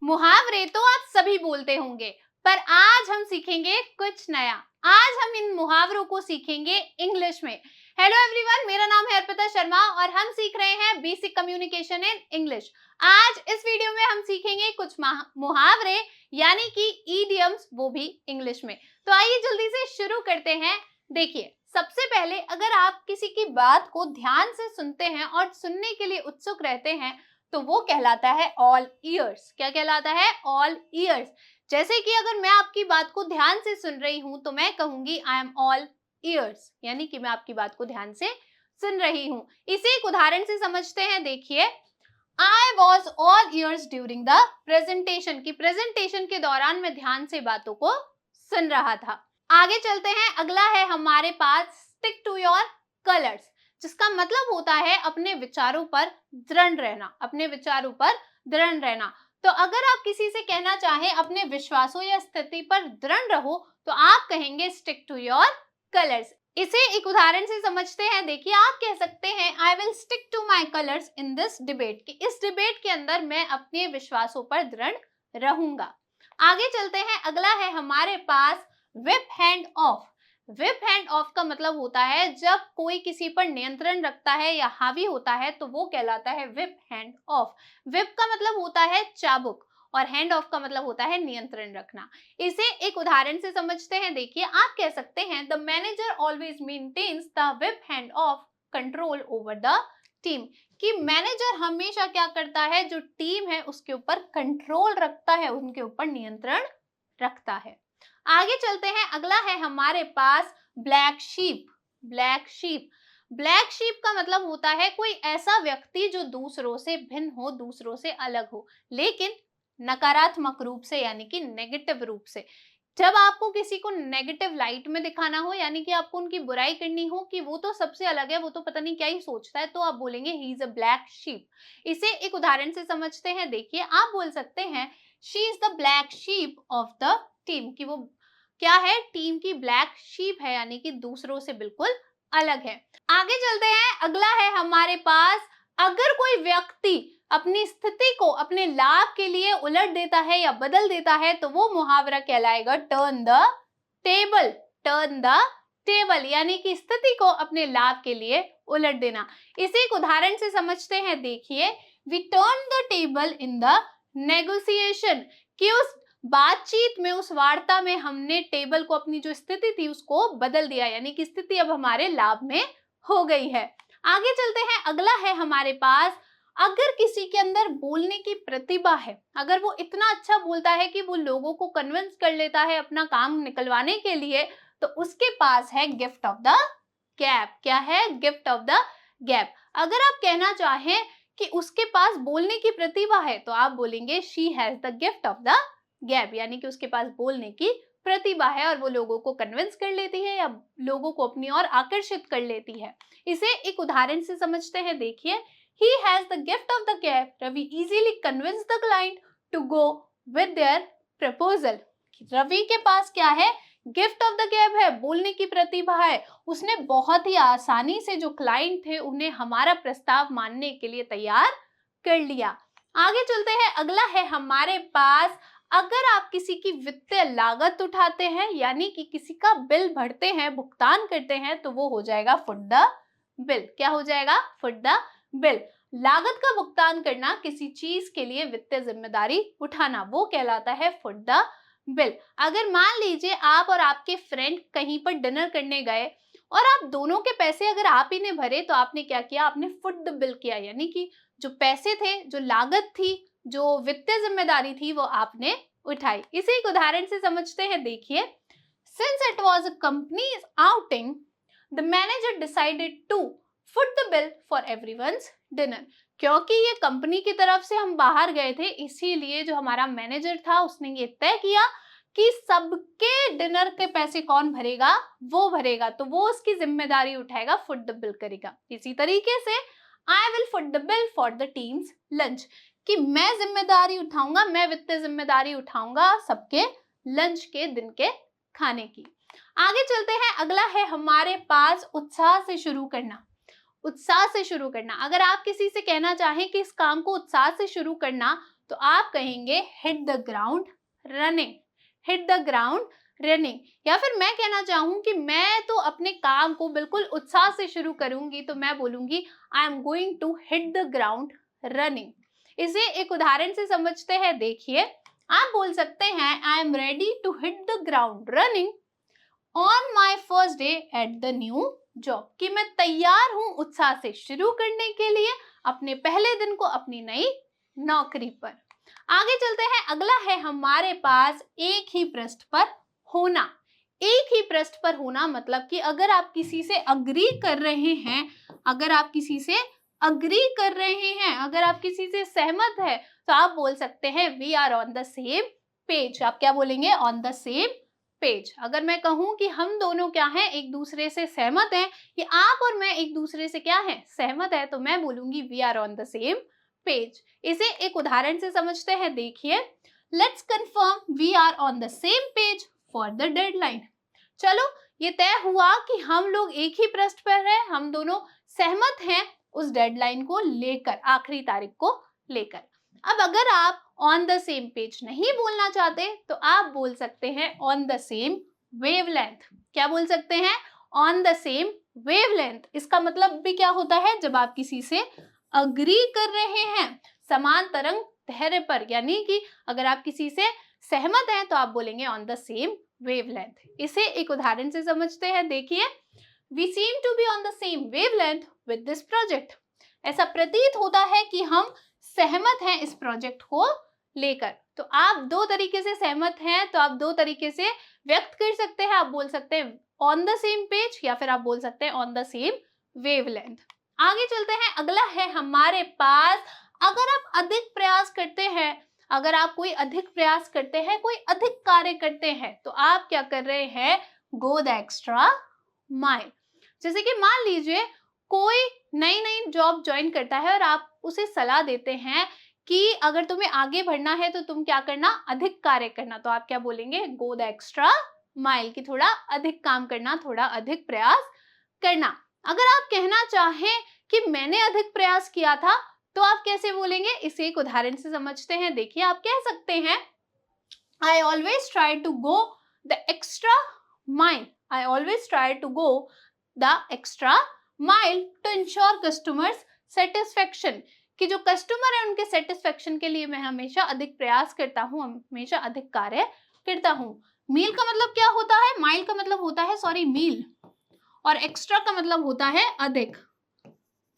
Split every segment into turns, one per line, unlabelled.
मुहावरे तो आप सभी बोलते होंगे, पर आज हम सीखेंगे कुछ नया। आज हम इन मुहावरों को सीखेंगे इंग्लिश में। हेलो एवरीवन, मेरा नाम है अर्पिता शर्मा और हम सीख रहे हैं बेसिक कम्युनिकेशन इन इंग्लिश। आज इस वीडियो में हम सीखेंगे कुछ मुहावरे यानी कि इडियम्स, वो भी इंग्लिश में। तो आइए जल्दी से शुरू करते हैं। देखिए, सबसे पहले अगर आप किसी की बात को ध्यान से सुनते हैं और सुनने के लिए उत्सुक रहते हैं तो वो कहलाता है ऑल ईयर्स। क्या कहलाता है? All years. जैसे कि अगर मैं आपकी बात को ध्यान से सुन रही हूं तो मैं कहूंगी आई एम ऑल ईयर्स, यानी कि मैं आपकी बात को ध्यान से सुन रही हूं। इसे एक उदाहरण से समझते हैं। देखिए, I was all years during the presentation, की प्रेजेंटेशन के दौरान मैं ध्यान से बातों को सुन रहा था। आगे चलते हैं। अगला है हमारे पास स्टिक टू योर कलर्स, जिसका मतलब होता है अपने विचारों पर दृढ़ रहना, अपने विचारों पर दृढ़ रहना। तो अगर आप किसी से कहना चाहें अपने विश्वासों या स्थिति पर दृढ़ रहो तो आप कहेंगे स्टिक टू योर कलर्स। इसे एक उदाहरण से समझते हैं। देखिए, आप कह सकते हैं I will stick to my colours in this debate, कि इस डिबेट के अंदर मैं अपने विश्वासों पर दृढ़ रहूंगा। आगे चलते हैं। अगला है हमारे पास whip hand off. Whip hand off का मतलब होता है जब कोई किसी पर नियंत्रण रखता है या हावी होता है तो वो कहलाता है व्हिप हैंड ऑफ। व्हिप का मतलब होता है चाबुक और हैंड ऑफ का मतलब होता है नियंत्रण रखना। इसे एक उदाहरण से समझते हैं। देखिए, आप कह सकते हैं the manager always maintains the whip hand of control over the team, कि मैनेजर हमेशा क्या करता है, जो टीम है उसके ऊपर कंट्रोल रखता है, उनके ऊपर नियंत्रण रखता है। आगे चलते हैं। अगला है हमारे पास black sheep. Black sheep, black sheep का मतलब होता है कोई ऐसा व्यक्ति जो दूसरों से भिन्न हो, दूसरों से अलग हो, लेकिन नकारात्मक रूप से, यानी कि नेगेटिव रूप से। जब आपको किसी को नेगेटिव लाइट में दिखाना हो, यानी कि आपको उनकी बुराई करनी हो कि वो तो सबसे अलग है, वो तो पता नहीं क्या ही सोचता है, तो आप बोलेंगे he is a black sheep. इसे एक उदाहरण से समझते हैं। देखिए, आप बोल सकते हैं she is the black sheep of the team, कि वो क्या है, टीम की ब्लैक शीप है, यानी कि दूसरों से बिल्कुल अलग है। आगे चलते हैं। अगला है हमारे पास अगर कोई व्यक्ति अपनी स्थिति को अपने लाभ के लिए उलट देता है या बदल देता है तो वो मुहावरा कहलाएगा turn the table. Turn the table, यानी कि स्थिति को अपने लाभ के लिए उलट देना। इसे एक उदाहरण से समझते हैं। देखिए, we turn the table in the negotiation, कि उस बातचीत में, उस वार्ता में हमने टेबल को, अपनी जो स्थिति थी उसको बदल दिया, यानी कि स्थिति अब हमारे लाभ में हो गई है। आगे चलते हैं। अगला है हमारे पास अगर किसी के अंदर बोलने की प्रतिभा है, अगर वो इतना अच्छा बोलता है कि वो लोगों को कन्विंस कर लेता है अपना काम निकलवाने के लिए, तो उसके पास है गिफ्ट ऑफ द गैप। क्या है? Gift of the gap. अगर आप कहना चाहें कि उसके पास बोलने की प्रतिभा है तो आप बोलेंगे she has the gift of the gap, यानी कि उसके पास बोलने की प्रतिभा है और वो लोगों को कन्विंस कर लेती है या लोगों को अपनी ओर आकर्षित कर लेती है। इसे एक उदाहरण से समझते हैं। देखिए, he has the gift of the gap, Ravi easily convince the client to go with their proposal। Ravi के पास क्या है? गिफ्ट ऑफ द गैप है, बोलने की प्रतिभा है। उसने बहुत ही आसानी से जो क्लाइंट थे उन्हें हमारा प्रस्ताव मानने के लिए तैयार कर लिया। आगे चलते हैं। अगला है हमारे पास अगर आप किसी की वित्तीय लागत उठाते हैं, यानी कि किसी का बिल भरते हैं, भुगतान करते हैं, तो वो हो जाएगा फुट द बिल। क्या हो जाएगा? Foot the bill. लागत का भुगतान करना, किसी चीज के लिए वित्तीय जिम्मेदारी उठाना, वो कहलाता है फुट द बिल। अगर मान लीजिए आप और आपके फ्रेंड कहीं पर डिनर करने गए और आप दोनों के पैसे अगर आप ही ने भरे तो आपने क्या किया? आपने फुट द बिल किया, यानी कि जो पैसे थे, जो लागत थी, जो वित्तीय जिम्मेदारी थी, वो आपने उठाई। इसे एक उदाहरण से समझते हैं। देखिए, since it was a company's outing the manager decided to foot the bill for everyone's dinner, क्योंकि ये कंपनी की तरफ से हम बाहर गए थे, इसीलिए जो हमारा मैनेजर था उसने ये तय किया कि सबके डिनर के पैसे कौन भरेगा? वो भरेगा, तो वो उसकी जिम्मेदारी उठाएगा, फुट द बिल करेगा। इसी तरीके से I will foot the bill for the teams lunch, कि मैं जिम्मेदारी उठाऊंगा, मैं वित्तीय जिम्मेदारी उठाऊंगा सबके लंच के दिन के खाने की। आगे चलते हैं। अगला है हमारे पास उत्साह से शुरू करना। उत्साह से शुरू करना, अगर आप किसी से कहना चाहें कि इस काम को उत्साह से शुरू करना तो आप कहेंगे hit the ground running, hit the ground running. या फिर मैं कहना चाहूँ कि मैं तो अपने काम को बिल्कुल उत्साह से शुरू करूंगी, तो मैं बोलूंगी I am going to hit the ground running. इसे एक उदाहरण से समझते हैं, देखिए आप बोल सकते हैं I am ready to hit the ground running on my first day at the new job, कि मैं तैयार हूं उत्साह से शुरू करने के लिए अपने पहले दिन को अपनी नई नौकरी पर। आगे चलते हैं, अगला है हमारे पास एक ही पृष्ठ पर होना। एक ही पृष्ठ पर होना मतलब कि अगर आप किसी से अग्री कर रहे हैं, अगर आप किसी से अग्री कर रहे हैं, अगर आप किसी से सहमत है, तो आप बोल सकते हैं we are on the same page. आप क्या बोलेंगे? On the same page. अगर मैं कहूं कि हम दोनों क्या हैं, एक दूसरे से सहमत हैं, कि आप और मैं एक दूसरे से क्या है, सहमत है, तो मैं बोलूंगी we are on the same page. इसे एक उदाहरण से समझते हैं, देखिए let's confirm we are on the same page for the deadline. चलो ये तय हुआ कि हम लोग एक ही पृष्ठ पर हैं, हम दोनों सहमत हैं उस डेडलाइन को लेकर, आखिरी तारीख को लेकर। अब अगर आप ऑन द सेम पेज नहीं बोलना चाहते तो आप बोल सकते हैं ऑन द सेम वेवलेंथ। क्या बोल सकते हैं? On the same wavelength. इसका मतलब भी क्या होता है? जब आप किसी से अग्री कर रहे हैं समान तरंग दैर्घ्य पर, यानी कि अगर आप किसी से सहमत हैं तो आप बोलेंगे ऑन द सेम वेवलेंथ। इसे एक उदाहरण से समझते हैं, देखिए we seem to be on the same wavelength with this project. ऐसा प्रतीत होता है कि हम सहमत हैं इस प्रोजेक्ट को लेकर। तो आप दो तरीके से सहमत हैं, तो आप दो तरीके से व्यक्त कर सकते हैं। आप बोल सकते हैं ऑन द सेम पेज, या फिर आप बोल सकते हैं ऑन द सेम वेवलेंथ। आगे चलते हैं, अगला है हमारे पास अगर आप अधिक प्रयास करते हैं, अगर आप कोई अधिक प्रयास करते हैं, कोई अधिक कार्य करते हैं, तो आप क्या कर रहे हैं? गो द एक्स्ट्रा माइल। जैसे कि मान लीजिए कोई नई नई जॉब ज्वाइन करता है और आप उसे सलाह देते हैं कि अगर तुम्हें आगे बढ़ना है तो तुम क्या करना? अधिक कार्य करना। तो आप क्या बोलेंगे? गो द एक्स्ट्रा माइल, की थोड़ा अधिक काम करना, थोड़ा अधिक प्रयास करना। अगर आप कहना चाहें कि मैंने अधिक प्रयास किया था, तो आप कैसे बोलेंगे? इसे एक उदाहरण से समझते हैं, देखिए आप कह सकते हैं I always try to go the extra mile, I always try to go the extra mile to ensure customers satisfaction, कि जो कस्टमर है उनके सेटिस्फेक्शन के लिए मैं हमेशा अधिक प्रयास करता हूँ, हमेशा अधिक कार्य करता हूँ। मील का मतलब क्या होता है? माइल का मतलब होता है मील, और एक्स्ट्रा का मतलब होता है अधिक।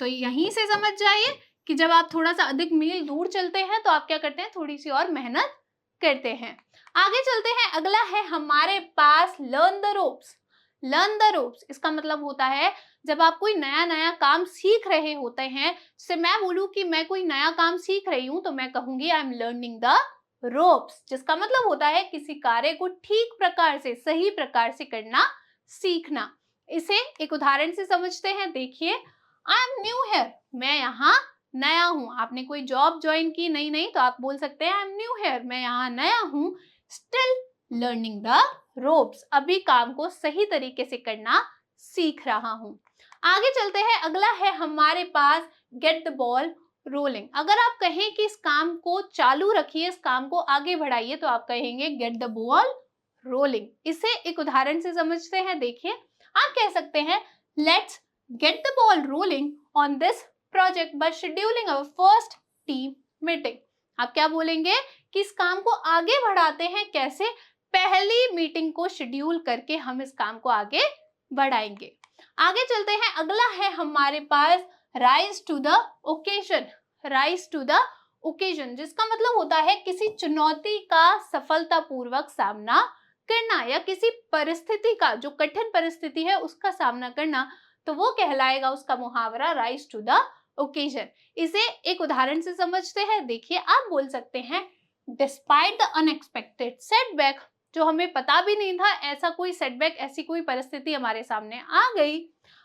तो यहीं से समझ जाइए कि जब आप थोड़ा सा अधिक मील दूर चलते हैं तो आप क्या करते हैं? थोड़ी सी और मेहनत करते हैं। आगे चलते हैं, अगला है हमारे पास learn the ropes. Learn the ropes, इसका मतलब होता है जब आप कोई नया नया काम सीख रहे होते हैं, जैसे मैं बोलूं कि मैं कोई नया काम सीख रही हूं, तो मैं कहूंगी I am learning the ropes, जिसका मतलब होता है किसी कार्य को ठीक प्रकार से, सही प्रकार से करना सीखना। इसे एक उदाहरण से समझते हैं, देखिए आई एम न्यू हियर, मैं यहाँ नया हूँ। आपने कोई जॉब ज्वाइन की नई नई, तो आप बोल सकते हैं आई एम न्यू हियर, मैं यहाँ नया हूँ। स्टिल लर्निंग द रोप्स, अभी काम को सही तरीके से करना सीख रहा हूँ। आगे चलते हैं, अगला है हमारे पास गेट द बॉल रोलिंग। अगर आप कहें कि इस काम को चालू रखिए, इस काम को आगे बढ़ाइए, तो आप कहेंगे गेट द बॉल रोलिंग। इसे एक उदाहरण से समझते हैं, देखिए आप कह सकते हैं let's get the ball rolling on this project by scheduling our first team meeting। आप क्या बोलेंगे? कि इस काम को आगे बढ़ाते हैं कैसे? पहली मीटिंग को शेड्यूल करके हम इस काम को आगे बढ़ाएंगे। आगे चलते हैं, अगला है हमारे पास rise to the occasion। rise to the occasion, जिसका मतलब होता है किसी चुनौती का सफलतापूर्वक सामना करना, या किसी परिस्थिति का, जो कठिन परिस्थिति है उसका सामना करना, तो वो कहलाएगा उसका मुहावरा राइज टू द ओकेजन। इसे एक उदाहरण से समझते हैं, देखिए आप बोल सकते हैं डिस्पाइट द अनएक्सपेक्टेड सेटबैक, जो हमें पता भी नहीं था ऐसा कोई सेटबैक, ऐसी कोई परिस्थिति हमारे सामने आ गई,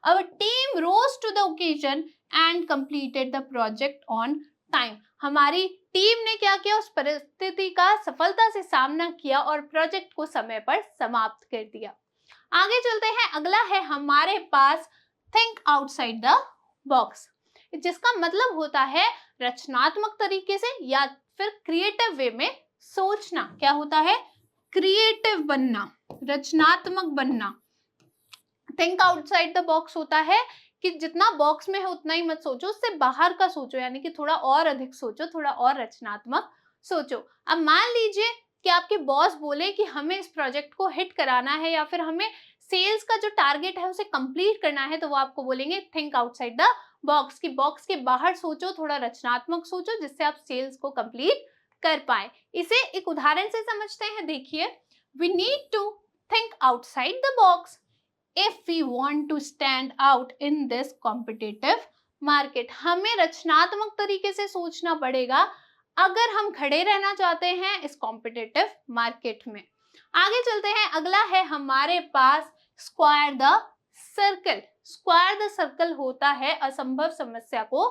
our team rose to the occasion and completed the project on time. हमारी टीम ने क्या किया? उस परिस्थिति का सफलता से सामना किया और प्रोजेक्ट को समय पर समाप्त कर दिया। आगे चलते हैं, अगला है हमारे पास थिंक आउटसाइड द बॉक्स। जिसका मतलब होता है रचनात्मक तरीके से या फिर क्रिएटिव वे में सोचना। क्या होता है? क्रिएटिव बनना, रचनात्मक बनना। थिंक आउटसाइड द बॉक्स होता है कि जितना बॉक्स में है उतना ही मत सोचो, उससे बाहर का सोचो, यानी कि थोड़ा और अधिक सोचो, थोड़ा और रचनात्मक सोचो। अब मान लीजिए कि आपके बॉस बोले कि हमें इस प्रोजेक्ट को हिट कराना है या फिर हमें सेल्स का जो टारगेट है उसे कंप्लीट करना है, तो वो आपको बोलेंगे थिंक आउटसाइड द बॉक्स, की बॉक्स के बाहर सोचो, थोड़ा रचनात्मक सोचो, जिससे आप सेल्स को कंप्लीट कर पाए। इसे एक उदाहरण से समझते हैं। देखिए, we need to think outside the box if we want to stand out in this competitive market। हमें रचनात्मक तरीके से सोचना पड़ेगा अगर हम खड़े रहना चाहते हैं इस कॉम्पिटिटिव मार्केट में। आगे चलते हैं, अगला है हमारे पास square the circle. Square the circle होता है असंभव समस्या को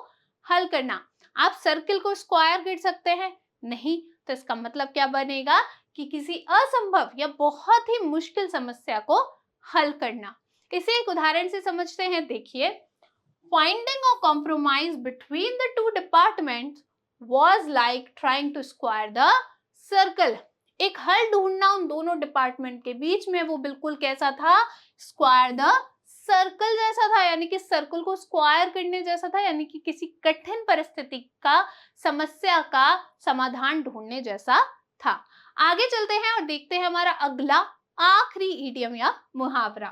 हल करना। आप सर्कल को स्क्वायर कर सकते हैं? नहीं। तो इसका मतलब क्या बनेगा कि किसी असंभव या बहुत ही मुश्किल समस्या को हल करना। इसे एक उदाहरण से समझते हैं। देखिए, finding a compromise between the two departments was like trying to square the circle। एक हल ढूंढना उन दोनों डिपार्टमेंट के बीच में, वो बिल्कुल कैसा था? स्क्वायर द सर्कल जैसा था, यानी कि सर्कल को स्क्वायर करने जैसा था, यानी कि किसी कठिन परिस्थिति का, समस्या का समाधान ढूंढने जैसा था। आगे चलते हैं और देखते हैं हमारा अगला आखिरी इडियम या मुहावरा,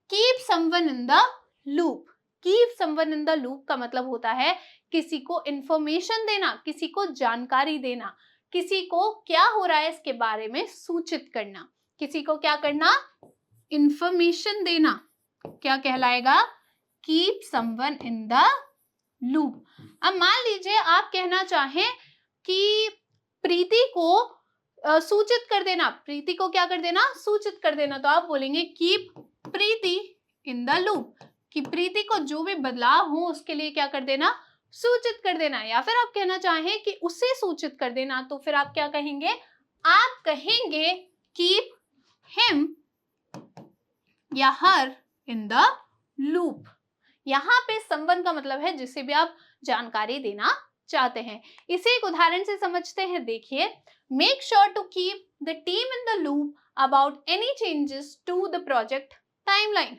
keep someone in the loop. Keep someone in the loop का मतलब होता है किसी को इंफॉर्मेशन देना, किसी को जानकारी देना, किसी को क्या हो रहा है इसके बारे में सूचित करना। किसी को क्या करना? इंफॉर्मेशन देना। क्या कहलाएगा? Keep someone in the loop. अब मान लीजिए आप कहना चाहें कि प्रीति को सूचित कर देना। प्रीति को क्या कर देना? सूचित कर देना। तो आप बोलेंगे keep Preeti in the loop, कि प्रीति को जो भी बदलाव हो उसके लिए क्या कर देना? सूचित कर देना। या फिर आप कहना चाहें कि उसे सूचित कर देना, तो फिर आप क्या कहेंगे? आप कहेंगे कीप हिम या हर इन द लूप। यहाँ पे संबंध का मतलब है जिसे भी आप जानकारी देना चाहते हैं। इसे एक उदाहरण से समझते हैं। देखिए, make sure to keep the team in the loop about any changes to the project timeline.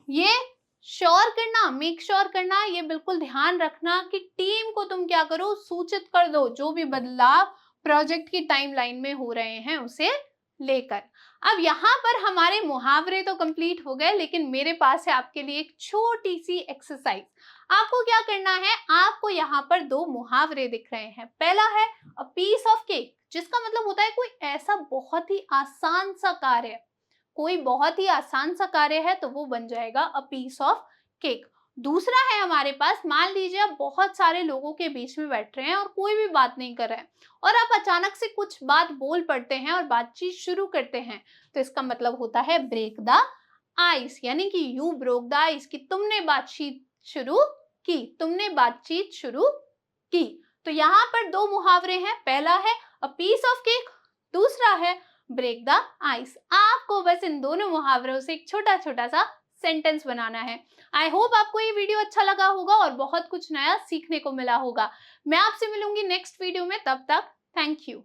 ये श्योर करना, मेक श्योर करना, ये बिल्कुल ध्यान रखना कि टीम को तुम क्या करो? सूचित कर दो जो भी बदलाव प्रोजेक्ट की टाइमलाइन में हो रहे हैं उसे लेकर। अब यहाँ पर हमारे मुहावरे तो कंप्लीट हो गए, लेकिन मेरे पास है आपके लिए एक छोटी सी एक्सरसाइज। आपको क्या करना है? आपको यहाँ पर दो मुहावरे दिख रहे हैं। पहला है अ पीस ऑफ केक, जिसका मतलब होता है कोई ऐसा बहुत ही आसान सा कार्य। कोई बहुत ही आसान सा कार्य है तो वो बन जाएगा अ पीस ऑफ केक। दूसरा है हमारे पास, मान लीजिए आप बहुत सारे लोगों के बीच में बैठ रहे हैं और कोई भी बात नहीं कर रहा है और आप अचानक से कुछ बात बोल पड़ते हैं और बातचीत शुरू करते हैं, तो इसका मतलब होता है ब्रेक द आइस, यानी कि यू ब्रोक द आइस, कि तुमने बातचीत शुरू की, तुमने बातचीत शुरू की। तो यहाँ पर दो मुहावरे हैं, पहला है अ पीस ऑफ केक, दूसरा है ब्रेक द आइस। आपको बस इन दोनों मुहावरों से एक छोटा छोटा सा सेंटेंस बनाना है। आई होप आपको ये वीडियो अच्छा लगा होगा और बहुत कुछ नया सीखने को मिला होगा। मैं आपसे मिलूंगी नेक्स्ट वीडियो में, तब तक थैंक यू।